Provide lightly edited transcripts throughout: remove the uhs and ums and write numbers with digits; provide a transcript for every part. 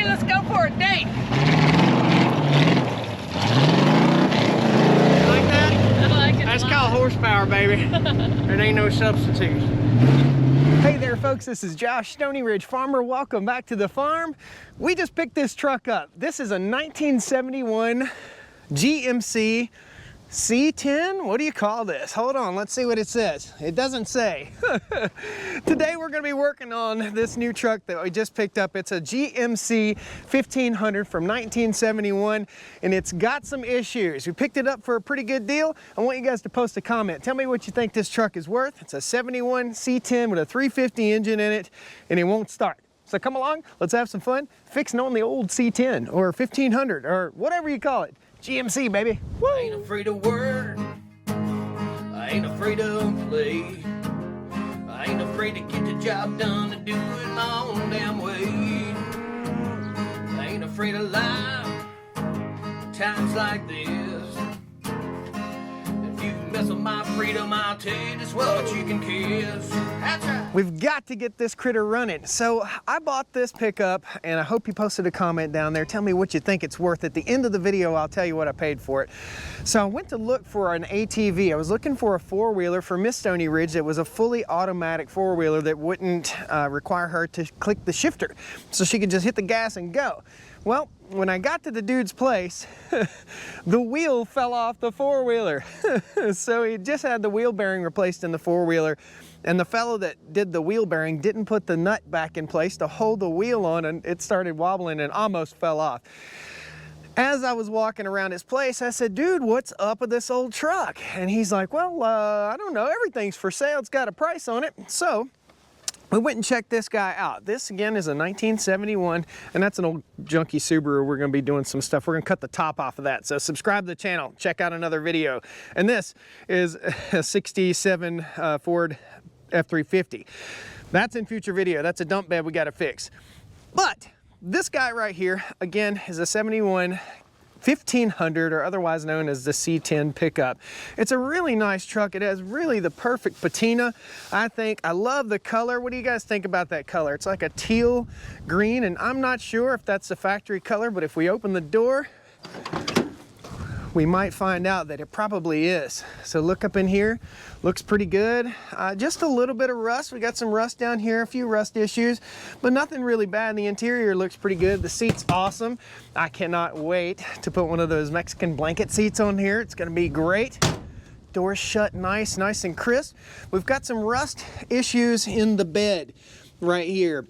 let's go for a date. You like that? I like it. That's called horsepower, baby. There ain't no substitute. Hey there, folks. This is Josh, Stoney Ridge Farmer. Welcome back to the farm. We just picked this truck up. This is a 1971 GMC C10. What do you call this? Hold on, let's see what it says. It doesn't say. Today we're going to be working on this new truck that we just picked up. It's a GMC 1500 from 1971, and it's got some issues. We picked it up for a pretty good deal. I want you guys to post a comment. Tell me what you think this truck is worth. It's a 71 C10 with a 350 engine in it, and it won't start. So come along, let's have some fun fixing on the old C10 or 1500 or whatever you call it. GMC, baby. Woo. I ain't afraid of work. I ain't afraid of play. I ain't afraid to get the job done and do it my own damn way. I ain't afraid of life. Times like this. If you mess with my freedom, I'll tell you just what you can kiss. That's right. We've got to get this critter running. So I bought this pickup, and I hope you posted a comment down there. Tell me what you think it's worth. At the end of the video, I'll tell you what I paid for it. So I went to look for an ATV. I was looking for a four-wheeler for Miss Stoney Ridge that was a fully automatic four-wheeler that wouldn't require her to click the shifter, so she could just hit the gas and go. Well, when I got to the dude's place, the wheel fell off the four-wheeler. So he just had the wheel bearing replaced in the four-wheeler, and the fellow that did the wheel bearing didn't put the nut back in place to hold the wheel on, and it started wobbling and almost fell off. As I was walking around his place, I said, dude, what's up with this old truck? And he's like, well, I don't know, everything's for sale, it's got a price on it. So we went and checked this guy out. This again is a 1971, and that's an old junky Subaru. We're gonna be doing some stuff. We're gonna cut the top off of that. So subscribe to the channel, check out another video. And this is a 67 Ford F350. That's in future video. That's a dump bed we gotta fix. But this guy right here, again, is a 71 1500, or otherwise known as the C10 pickup. It's a really nice truck. It has really the perfect patina, I think. I love the color. What do you guys think about that color? It's like a teal green, and I'm not sure if that's the factory color, but if we open the door, we might find out that it probably is. So look up in here, looks pretty good. Just a little bit of rust. We got some rust down here, a few rust issues, but nothing really bad. The interior looks pretty good. The seat's awesome. I cannot wait to put one of those Mexican blanket seats on here. It's gonna be great. Doors shut nice and crisp. We've got some rust issues in the bed right here.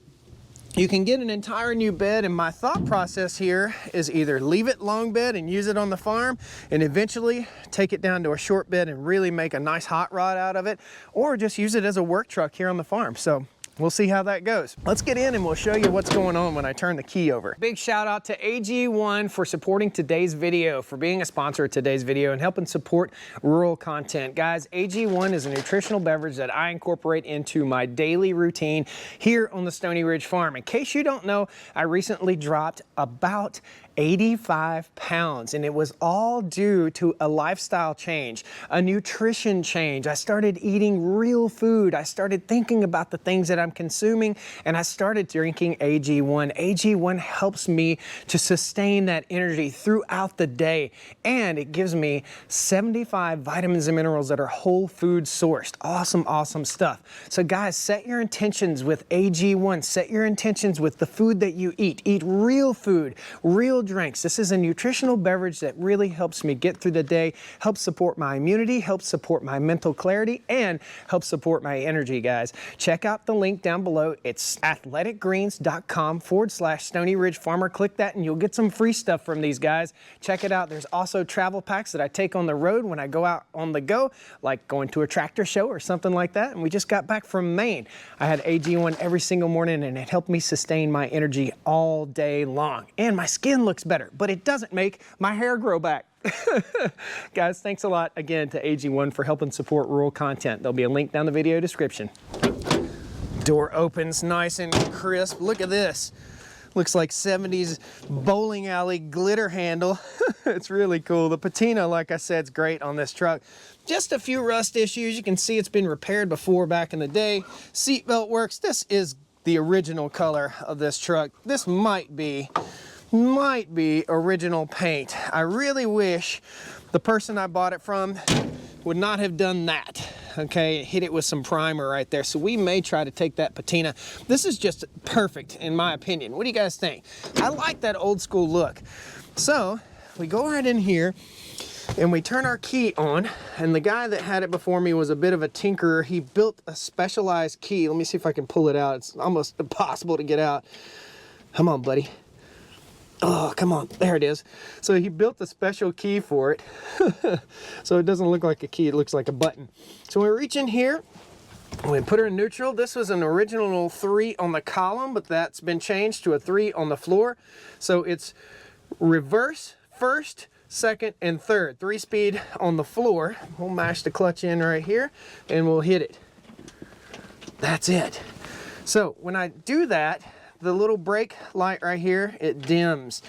You can get an entire new bed, and my thought process here is either leave it long bed and use it on the farm and eventually take it down to a short bed and really make a nice hot rod out of it, or just use it as a work truck here on the farm. So we'll see how that goes. Let's get in and we'll show you what's going on when I turn the key over. Big shout out to AG1 for supporting today's video, for being a sponsor of today's video and helping support rural content. Guys, AG1 is a nutritional beverage that I incorporate into my daily routine here on the Stoney Ridge Farm. In case you don't know, I recently dropped about 85 pounds, and it was all due to a lifestyle change, a nutrition change. I started eating real food. I started thinking about the things that I'm consuming, and I started drinking AG1. AG1 helps me to sustain that energy throughout the day, and it gives me 75 vitamins and minerals that are whole food sourced. Awesome stuff. So guys, set your intentions with AG1. Set your intentions with the food that you eat. Eat real food, real drinks. This is a nutritional beverage that really helps me get through the day, helps support my immunity, helps support my mental clarity, and helps support my energy, guys. Check out the link down below. It's athleticgreens.com/Stoney Ridge Farmer. Click that and you'll get some free stuff from these guys. Check it out. There's also travel packs that I take on the road when I go out on the go, like going to a tractor show or something like that. And we just got back from Maine. I had AG1 every single morning, and it helped me sustain my energy all day long. And my skin looks better, but it doesn't make my hair grow back. Guys, thanks a lot again to AG1 for helping support rural content. There'll be a link down the video description. Door opens nice and crisp. Look at this. Looks like 70s bowling alley glitter handle. It's really cool. The patina, like I said, is great on this truck. Just a few rust issues. You can see it's been repaired before back in the day. Seatbelt works. This is the original color of this truck. This might be original paint. I really wish the person I bought it from would not have done that. Okay, hit it with some primer right there. So we may try to take that patina. This is just perfect in my opinion. What do you guys think? I like that old school look. So we go right in here and we turn our key on, and the guy that had it before me was a bit of a tinkerer. He built a specialized key. Let me see if I can pull it out. It's almost impossible to get out. Come on, buddy. Oh, come on, there it is. So he built a special key for it. So it doesn't look like a key, it looks like a button. So we reach in here, we put her in neutral. This was an original 3 on the column, but that's been changed to a 3 on the floor. So it's reverse, first, second, and third. 3-speed on the floor. We'll mash the clutch in right here, and we'll hit it. That's it. So when I do that, the little brake light right here, it dims.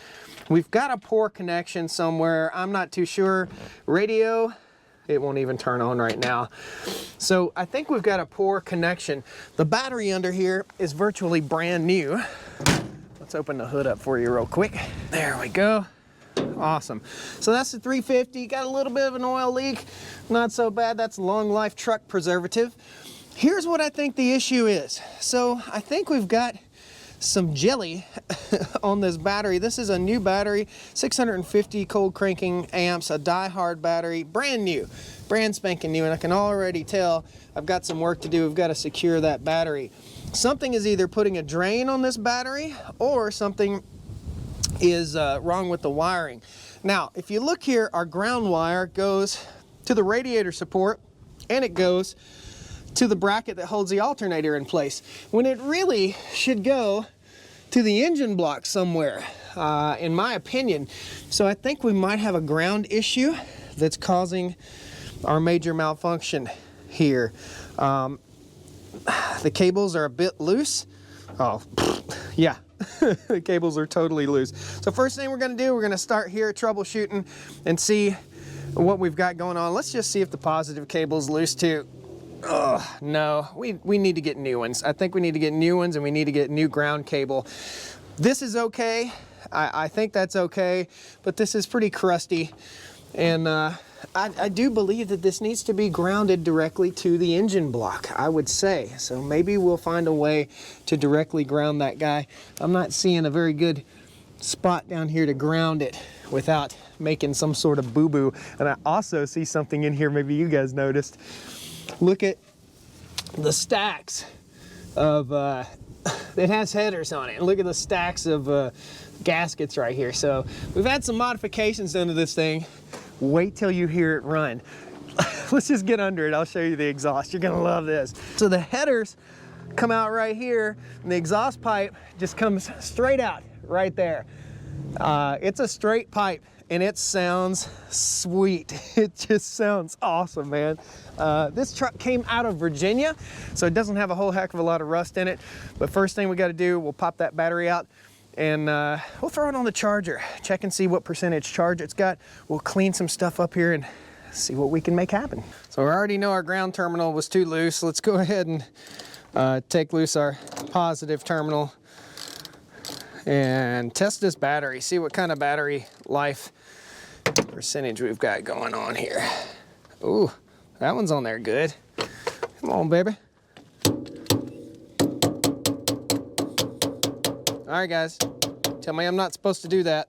We've got a poor connection somewhere. I'm not too sure. Radio, it won't even turn on right now. So I think we've got a poor connection. The battery under here is virtually brand new. Let's open the hood up for you real quick. There we go. Awesome. So that's the 350. Got a little bit of an oil leak. Not so bad. That's a long life truck preservative. Here's what I think the issue is. So I think we've got some jelly on this battery. This is a new battery, 650 cold cranking amps, a die-hard battery, brand new, brand spanking new, and I can already tell I've got some work to do. We've got to secure that battery. Something is either putting a drain on this battery or something is wrong with the wiring. Now, if you look here, our ground wire goes to the radiator support and it goes to the bracket that holds the alternator in place, when it really should go to the engine block somewhere, in my opinion. So I think we might have a ground issue that's causing our major malfunction here. The cables are a bit loose. Oh, yeah. The cables are totally loose. So first thing we're going to do, we're going to start here troubleshooting and see what we've got going on. Let's just see if the positive cable's loose too. Oh, no, we need to get new ones. I think we need to get new ones, and we need to get new ground cable. This is okay. I think that's okay, but this is pretty crusty. And I do believe that this needs to be grounded directly to the engine block, I would say. So maybe we'll find a way to directly ground that guy. I'm not seeing a very good spot down here to ground it without making some sort of boo-boo. And I also see something in here maybe you guys noticed. Look at the stacks of, it has headers on it. And look at the stacks of gaskets right here. So we've had some modifications done to this thing. Wait till you hear it run. Let's just get under it. I'll show you the exhaust. You're gonna love this. So the headers come out right here, and the exhaust pipe just comes straight out right there. It's a straight pipe, and it sounds sweet. It just sounds awesome, man. This truck came out of Virginia, so it doesn't have a whole heck of a lot of rust in it. But first thing we gotta do, we'll pop that battery out, and we'll throw it on the charger, check and see what percentage charge it's got. We'll clean some stuff up here and see what we can make happen. So we already know our ground terminal was too loose. Let's go ahead and take loose our positive terminal and test this battery, see what kind of battery life percentage we've got going on here. Ooh, that one's on there good. Come on, baby. All right, guys, tell me I'm not supposed to do that.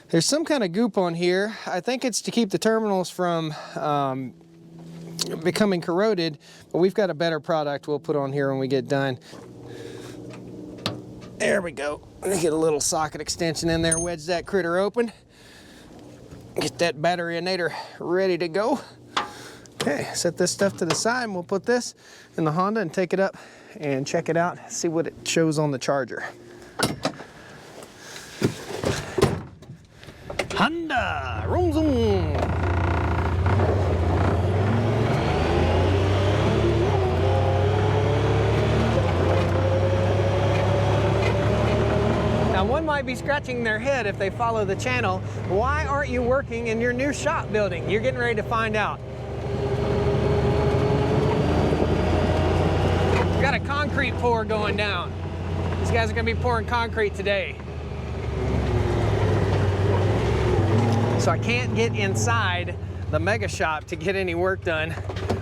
There's some kind of goop on here. I think it's to keep the terminals from becoming corroded, but we've got a better product we'll put on here when we get done. There we go. Get a little socket extension in there, wedge that critter open. Get that batteryinator ready to go. Okay, set this stuff to the side, and we'll put this in the Honda and take it up and check it out, see what it shows on the charger. Honda, vroom zoom. Now one might be scratching their head if they follow the channel. Why aren't you working in your new shop building? You're getting ready to find out. Got a concrete pour going down. These guys are gonna be pouring concrete today. So I can't get inside the mega shop to get any work done.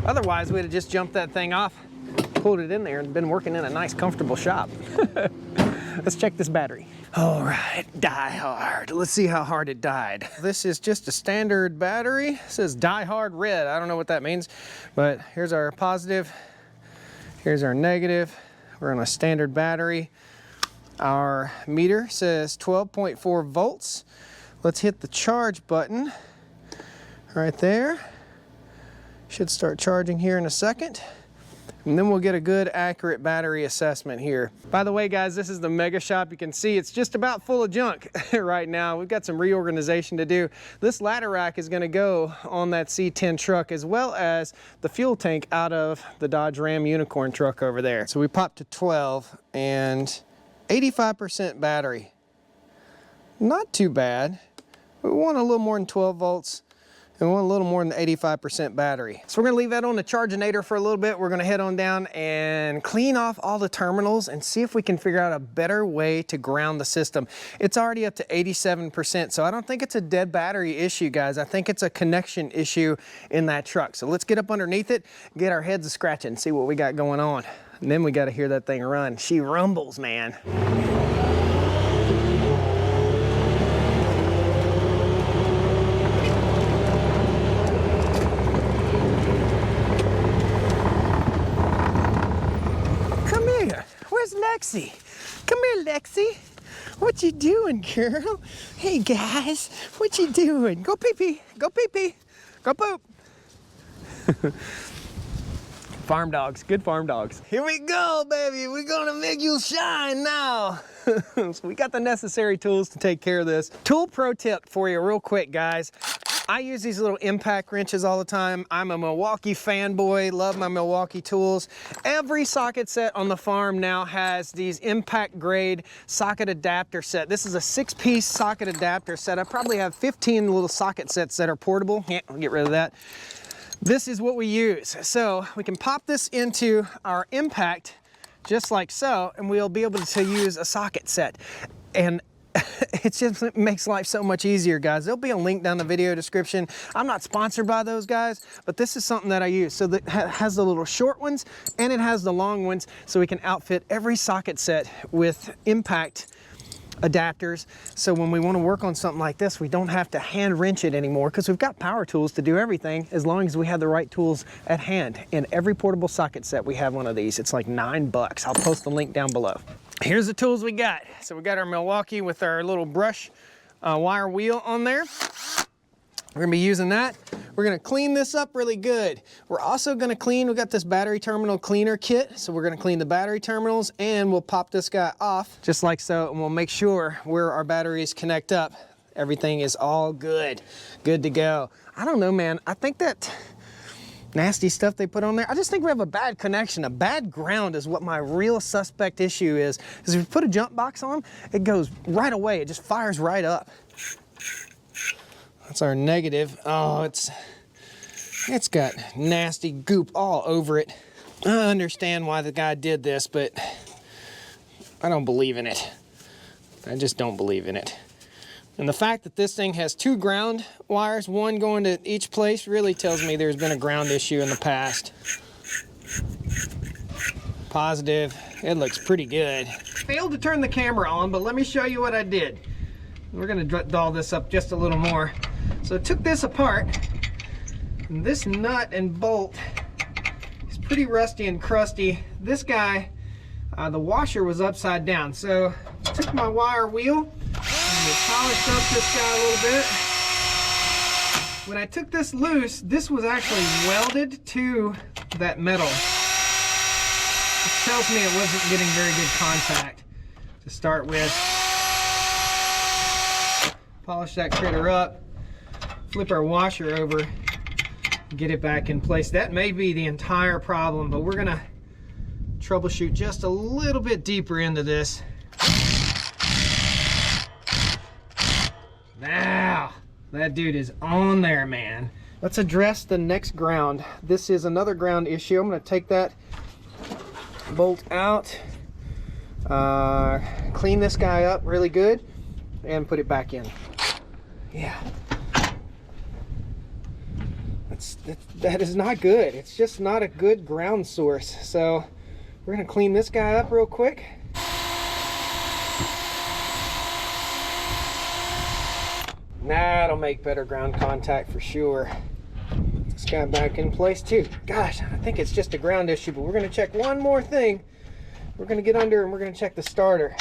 Otherwise, we'd have just jumped that thing off, pulled it in there, and been working in a nice, comfortable shop. Let's check this battery. All right, die hard. Let's see how hard it died. This is just a standard battery. It says die hard red. I don't know what that means, but here's our positive. Here's our negative. We're on a standard battery. Our meter says 12.4 volts. Let's hit the charge button right there. Should start charging here in a second. And then we'll get a good, accurate battery assessment here. By the way, guys, this is the mega shop. You can see it's just about full of junk right now. We've got some reorganization to do. This ladder rack is gonna go on that C10 truck, as well as the fuel tank out of the Dodge Ram Unicorn truck over there. So we popped to 12 and 85% battery. Not too bad. We want a little more than 12 volts. And we want a little more than 85% battery. So we're gonna leave that on the charginator for a little bit. We're gonna head on down and clean off all the terminals and see if we can figure out a better way to ground the system. It's already up to 87%, so I don't think it's a dead battery issue, guys. I think it's a connection issue in that truck. So let's get up underneath it, get our heads a scratching, see what we got going on. And then we gotta hear that thing run. She rumbles, man. Where's Lexi? Come here, Lexi. What you doing, girl? Hey, guys. What you doing? Go pee-pee. Go pee-pee. Go poop. Farm dogs. Good farm dogs. Here we go, baby. We're gonna make you shine now. So we got the necessary tools to take care of this. Tool pro tip for you real quick, guys. I use these little impact wrenches all the time. I'm a Milwaukee fanboy, love my Milwaukee tools. Every socket set on the farm now has these impact grade socket adapter set. This is a 6-piece socket adapter set. I probably have 15 little socket sets that are portable. Yeah, I'll get rid of that. This is what we use. So we can pop this into our impact just like so, and we'll be able to use a socket set. And it just makes life so much easier, guys. There'll be a link down the video description. I'm not sponsored by those guys, but this is something that I use. So that has the little short ones and it has the long ones, so we can outfit every socket set with impact adapters. So when we want to work on something like this, we don't have to hand wrench it anymore, because we've got power tools to do everything, as long as we have the right tools at hand. In every portable socket set, we have one of these. It's like $9. I'll post the link down below. Here's the tools we got. So we got our Milwaukee with our little brush wire wheel on there. We're gonna be using that. We're gonna clean this up really good. We're also gonna clean, we got this battery terminal cleaner kit, so we're gonna clean the battery terminals, and we'll pop this guy off, just like so, and we'll make sure where our batteries connect up, everything is all good to go. I don't know, man, I think that nasty stuff they put on there, I just think we have a bad connection. A bad ground is what my real suspect issue is. Because if you put a jump box on, it goes right away. It just fires right up. That's our negative. Oh, it's got nasty goop all over it. I understand why the guy did this, but I don't believe in it. I just don't believe in it. And the fact that this thing has 2 ground wires, one going to each place, really tells me there's been a ground issue in the past. Positive, it looks pretty good. Failed to turn the camera on, but let me show you what I did. We're gonna doll this up just a little more. So I took this apart, and this nut and bolt is pretty rusty and crusty. This guy, the washer was upside down. So I took my wire wheel, and polished up this guy a little bit. When I took this loose, this was actually welded to that metal. This tells me it wasn't getting very good contact to start with. Polish that critter up, flip our washer over, get it back in place. That may be the entire problem, but we're gonna troubleshoot just a little bit deeper into this. Now, that dude is on there, man. Let's address the next ground. This is another ground issue. I'm gonna take that bolt out, clean this guy up really good, and put it back in. Yeah. That is not good. It's just not a good ground source. So we're gonna clean this guy up real quick. That'll make better ground contact for sure. Put this guy back in place too. Gosh, I think it's just a ground issue, but we're gonna check one more thing. We're gonna get under and we're gonna check the starter.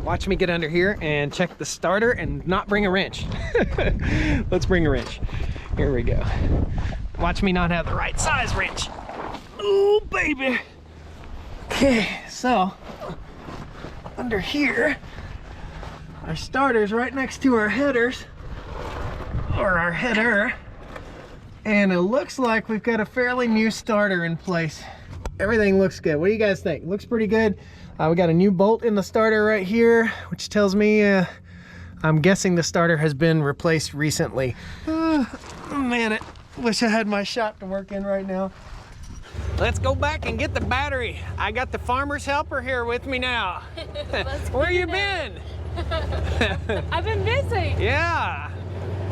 Watch me get under here and check the starter and not bring a wrench. Let's bring a wrench. Here we go. Watch me not have the right size wrench. Oh, baby. Okay, so under here, our starter's right next to our headers, or our header, and it looks like we've got a fairly new starter in place. Everything looks good. What do you guys think? Looks pretty good. We got a new bolt in the starter right here, which tells me I'm guessing the starter has been replaced recently. Man, I wish I had my shop to work in right now. Let's go back and get the battery. I got the farmer's helper here with me now. Where you been? I've been busy. Yeah.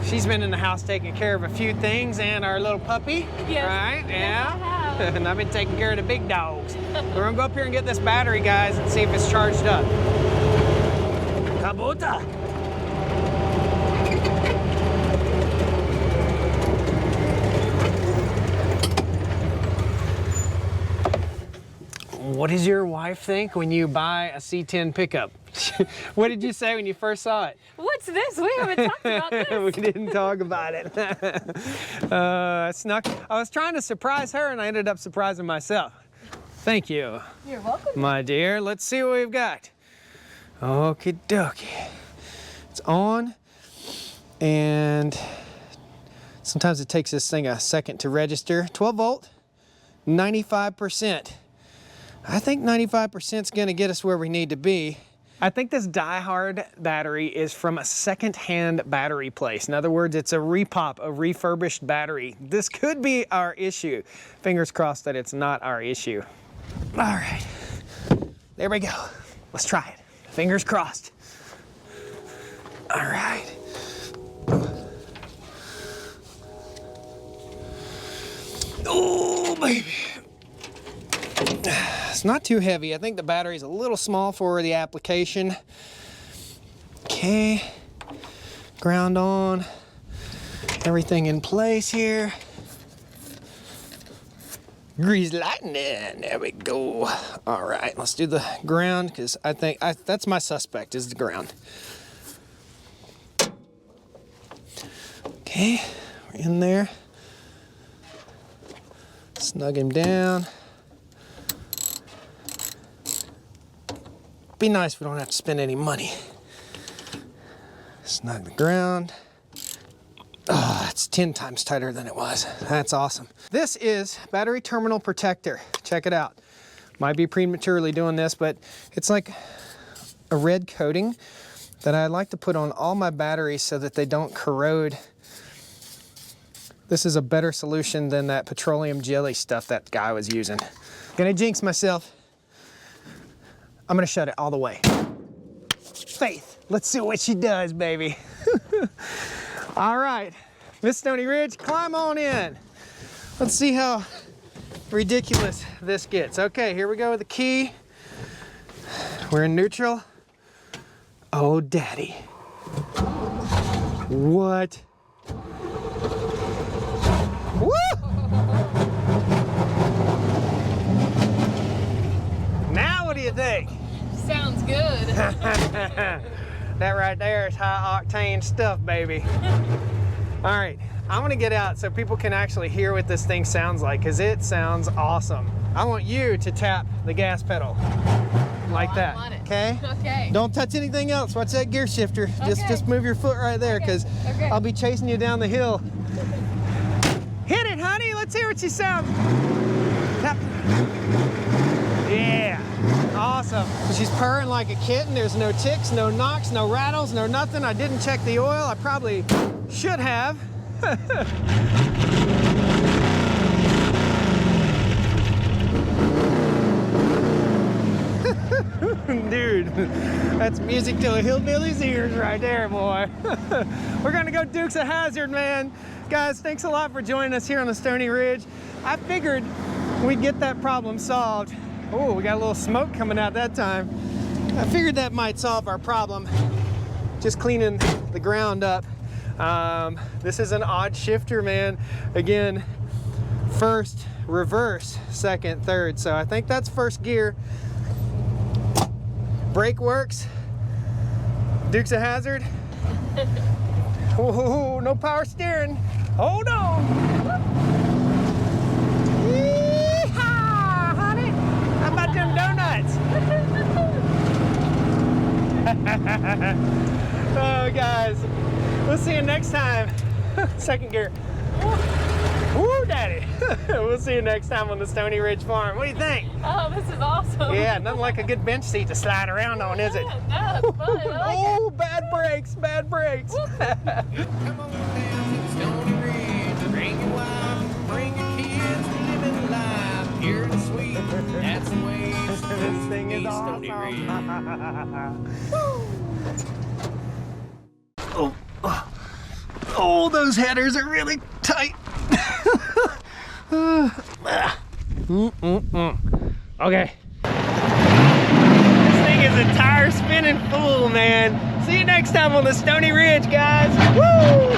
She's been in the house taking care of a few things and our little puppy. Yes. Right? Yes, Yeah. I have. And I've been taking care of the big dogs. We're gonna go up here and get this battery, guys, and see if it's charged up. Kabuta! What does your wife think when you buy a C10 pickup? What did you say when you first saw it? What's this? We haven't talked about this. We didn't talk about it. I was trying to surprise her and I ended up surprising myself. Thank you. You're welcome. My dear, let's see what we've got. Okie dokie. It's on, and sometimes it takes this thing a second to register. 12 volt, 95%. I think 95% is gonna get us where we need to be. I think this die-hard battery is from a second-hand battery place. In other words, it's a repop, a refurbished battery. This could be our issue. Fingers crossed that it's not our issue. All right, there we go. Let's try it. Fingers crossed. All right. Oh, baby. It's not too heavy. I think the battery's a little small for the application. Okay, ground on, everything in place here. Grease lightning, there we go. All right, let's do the ground, because I think that's my suspect, is the ground. Okay, we're in there. Snug him down. Be nice if we don't have to spend any money. Snug the ground. Oh, it's 10 times tighter than it was. That's awesome. This is battery terminal protector. Check it out. Might be prematurely doing this, but it's like a red coating that I like to put on all my batteries so that they don't corrode. This is a better solution than that petroleum jelly stuff that guy was using. Gonna jinx myself. I'm gonna shut it all the way. Faith, let's see what she does, baby. All right, Miss Stoney Ridge, climb on in. Let's see how ridiculous this gets. Okay, here we go with the key. We're in neutral. Oh, daddy. What? Woo! Now what do you think? Sounds good. That right there is high octane stuff, baby. All right, I'm gonna get out so people can actually hear what this thing sounds like, because it sounds awesome. I want you to tap the gas pedal like that. I want it. Okay? Okay. Don't touch anything else. Watch that gear shifter. Just move your foot right there, because Okay. I'll be chasing you down the hill. Hit it, honey. Let's hear what you sound. Tap. Yeah. Awesome. She's purring like a kitten. There's no ticks, no knocks, no rattles, no nothing. I didn't check the oil. I probably should have. Dude, that's music to a hillbilly's ears right there, boy. We're gonna go Dukes of Hazzard, man. Guys, thanks a lot for joining us here on the Stoney Ridge. I figured we'd get that problem solved. Oh, we got a little smoke coming out that time. I figured that might solve our problem. Just cleaning the ground up. This is an odd shifter, man. Again, first, reverse, second, third. So I think that's first gear. Brake works. Dukes of Hazzard. Oh, no power steering. Hold on. Yee-haw, honey. How about them donuts? Oh, guys. We'll see you next time. Second gear. Woo, daddy. We'll see you next time on the Stoney Ridge Farm. What do you think? Oh, this is awesome. Yeah, nothing like a good bench seat to slide around on, is it? Yeah, no, it's fun. I like Oh, bad brakes, bad brakes. Come on down to the Stoney Ridge. Bring your wife, bring your kids. Living life pure and sweet. That's the way it's This thing is Stoney Ridge. awesome. Oh, those headers are really tight. Okay. This thing is a tire spinning fool, man. See you next time on the Stoney Ridge, guys. Woo!